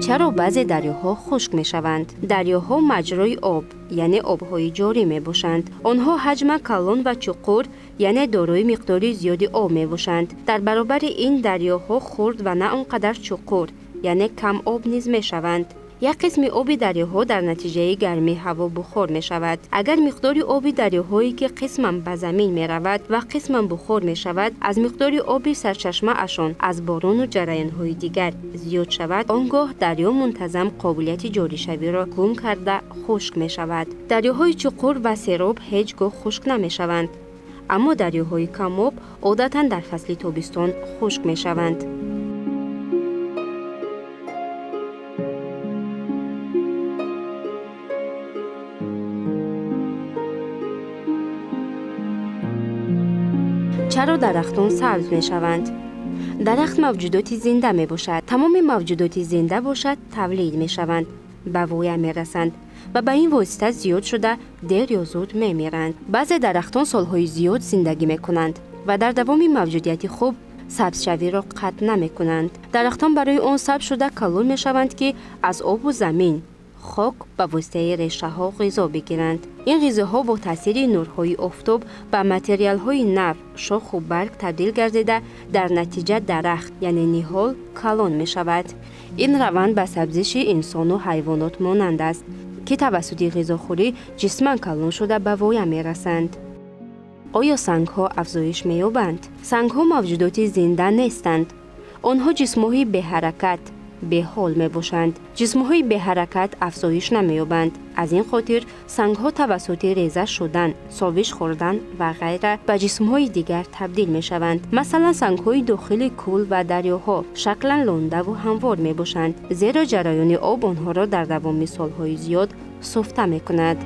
چرا بعضی دریاها خشک میشوند؟ دریاها مجرای آب یعنی آبهای جاری می باشند. آنها حجم کلان و چقور یعنی دارای مقداری زیادی آب می باشند. در برابر این دریاها خرد و نه آنقدر چقور یعنی کم آب نیز می شوند. یک قسم آب دریاها در نتیجه گرمی هوا بخار می شود. اگر مقدار آب دریاهایی که قسماً به زمین می رود و قسماً بخار می شود از مقدار آب سرچشمه اشان از باران و جریان های دیگر زیاد شود، آنگاه دریا منتظم قابلیت جاری شوی را گم کرده خشک می شود. دریاهای چقور و سیراب هیچگاه خشک نمی شوند، اما دریاهای کم آب عادتاً در فصل تابستان خشک می شوند. چرا درختان سبز می شوند؟ درخت موجودات زنده می باشد. تمام موجودات زنده باشد تولید می شوند، به وای می رسند و به این واسطه زیاد شده دیر یا زود می میرند. بعضی درختان سالهای زیاد زندگی می کنند و در دوام موجودیت خوب سبز شوی را قطع نمی کنند. درختان برای آن سبز شده کلان می شوند که از آب و زمین، خاک به واسطه ریشه ها غذا بگیرند. این غذاها با تاثیر نورهای آفتاب به متریال های نو، شاخ و برگ تبدیل گردیده در نتیجه درخت یعنی نهال کلان می شود. این روند به سبزش انسان و حیوانات مانند است که توسط غذاخوری جسماً کلان شده به وای می رسند. آیا سنگ ها افزایش می یابند؟ سنگ ها موجودات زنده نیستند. آنها جسم‌های به حرکت، به حال می باشند. جسم‌های به حرکت افزایش نمی یابند. از این خاطر سنگ‌ها توسط ریزش شدن، ساوش خوردن و غیره به جسم‌های دیگر تبدیل می شوند. مثلا سنگ‌های داخل کل و دریاها شکلاً لانده و هموار می باشند، زیرا جریان آب آنها را در دوام سال‌های زیاد سفته می کند.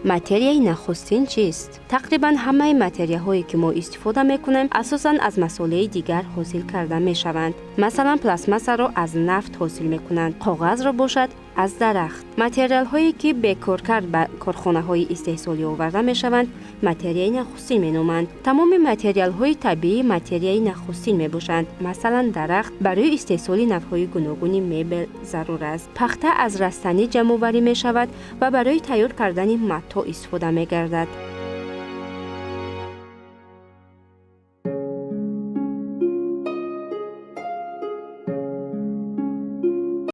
متریای نخستین چیست؟ تقریبا همه متریاهایی که ما استفاده میکنیم اساساً از مصالح دیگر حاصل کرده میشوند. مثلا پلاستماس را از نفت حاصل میکنند، کاغذ را باشد از درخت. متریال هایی که به کارکرد به کارخانه های استحصالی آورده میشوند متریای نخستین مینامند. تمام متریال های طبیعی متریای نخستین میباشند. مثلا درخت برای استحصال نوهای گوناگون مبل ضرور است. پخته از رستنی جمع آوری میشود و برای تیار کردن متاع استفاده میگردد.